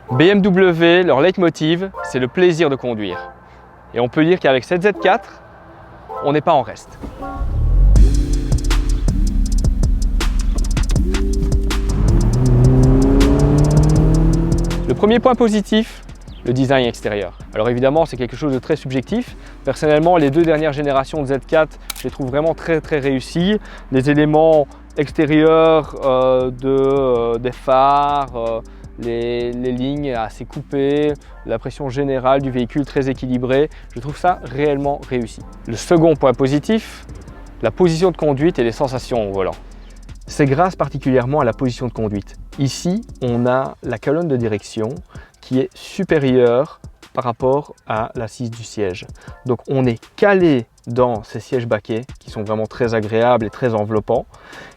BMW, leur leitmotiv, c'est le plaisir de conduire. Et on peut dire qu'avec cette Z4, on n'est pas en reste. Le premier point positif, le design extérieur. Alors évidemment, c'est quelque chose de très subjectif. Personnellement, les deux dernières générations de Z4, je les trouve vraiment très réussies. Les éléments extérieurs des phares, les lignes assez coupées, l'impression générale du véhicule très équilibrée, je trouve ça réellement réussi. Le second point positif, la position de conduite et les sensations au volant. C'est grâce particulièrement à la position de conduite. Ici, on a la colonne de direction qui est supérieure par rapport à l'assise du siège. Donc on est calé dans ces sièges baquets qui sont vraiment très agréables et très enveloppants.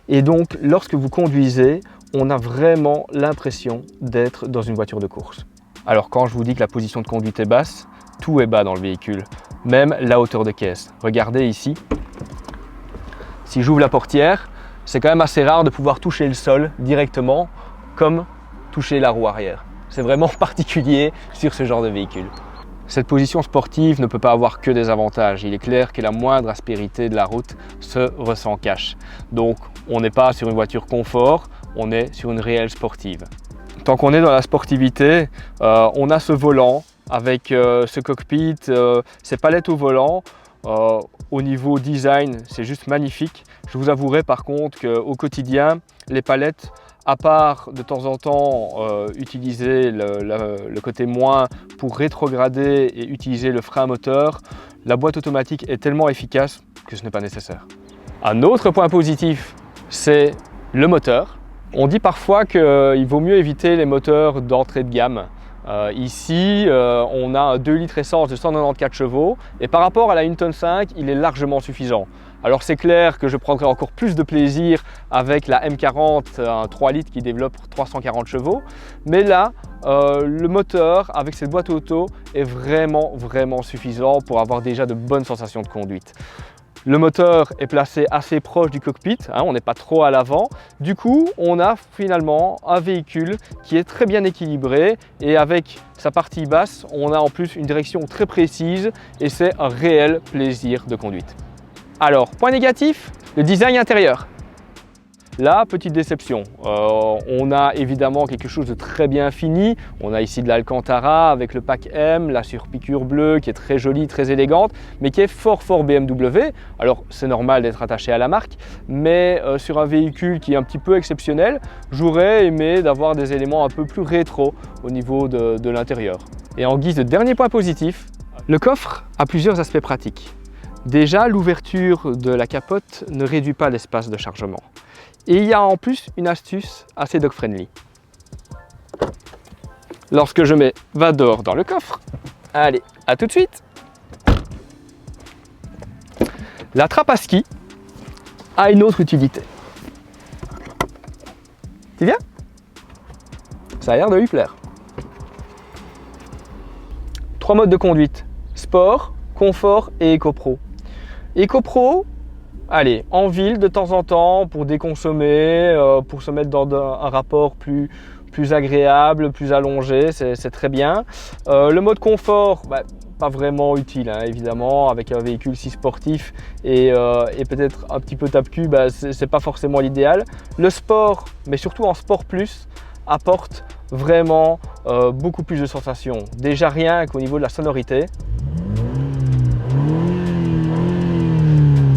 Et donc lorsque vous conduisez, on a vraiment l'impression d'être dans une voiture de course. Alors quand je vous dis que la position de conduite est basse, tout est bas dans le véhicule, même la hauteur de caisse. Regardez ici, si j'ouvre la portière, c'est quand même assez rare de pouvoir toucher le sol directement comme toucher la roue arrière. C'est vraiment particulier sur ce genre de véhicule. Cette position sportive ne peut pas avoir que des avantages. Il est clair que la moindre aspérité de la route se ressent cash. Donc on n'est pas sur une voiture confort, on est sur une réelle sportive. Tant qu'on est dans la sportivité, on a ce volant avec ce cockpit, ces palettes au volant. Au niveau design, c'est juste magnifique. Je vous avouerai par contre qu'au quotidien, les palettes, à part de temps en temps utiliser le côté moins pour rétrograder et utiliser le frein moteur, la boîte automatique est tellement efficace que ce n'est pas nécessaire. Un autre point positif, c'est le moteur. On dit parfois qu'il vaut mieux éviter les moteurs d'entrée de gamme. Ici, on a un 2 litres essence de 194 chevaux et par rapport à la 1,5 tonne, il est largement suffisant. Alors c'est clair que je prendrai encore plus de plaisir avec la M40, un 3 litres qui développe 340 chevaux. Mais là, le moteur avec cette boîte auto est vraiment suffisant pour avoir déjà de bonnes sensations de conduite. Le moteur est placé assez proche du cockpit, on n'est pas trop à l'avant. Du coup, on a finalement un véhicule qui est très bien équilibré et avec sa partie basse, on a en plus une direction très précise et c'est un réel plaisir de conduite. Alors, point négatif, le design intérieur. Là, petite déception. On a évidemment quelque chose de très bien fini. On a ici de l'Alcantara avec le pack M, la surpiqûre bleue qui est très jolie, très élégante, mais qui est fort BMW. Alors, c'est normal d'être attaché à la marque, mais sur un véhicule qui est un petit peu exceptionnel, j'aurais aimé d'avoir des éléments un peu plus rétro au niveau de l'intérieur. Et en guise de dernier point positif, le coffre a plusieurs aspects pratiques. Déjà, l'ouverture de la capote ne réduit pas l'espace de chargement. Et il y a en plus une astuce assez dog-friendly. Lorsque je mets Vador dans le coffre, allez, à tout de suite. La trappe à ski a une autre utilité. Tu viens? Ça a l'air de lui plaire. 3 modes de conduite, sport, confort et EcoPro. EcoPro, allez, en ville de temps en temps pour déconsommer, pour se mettre dans un rapport plus agréable, plus allongé, c'est très bien. Le mode confort, pas vraiment utile, évidemment, avec un véhicule si sportif et peut-être un petit peu tape-cul, c'est pas forcément l'idéal. Le sport, mais surtout en sport plus, apporte vraiment beaucoup plus de sensations. Déjà rien qu'au niveau de la sonorité.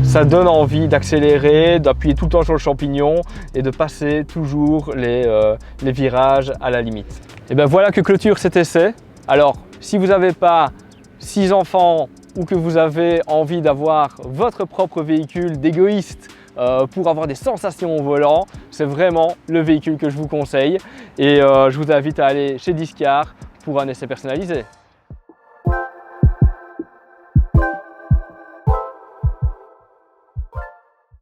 Ça donne envie d'accélérer, d'appuyer tout le temps sur le champignon et de passer toujours les virages à la limite. Et bien voilà que clôture cet essai. Alors, si vous n'avez pas 6 enfants ou que vous avez envie d'avoir votre propre véhicule d'égoïste pour avoir des sensations au volant, c'est vraiment le véhicule que je vous conseille. Et je vous invite à aller chez Discar pour un essai personnalisé.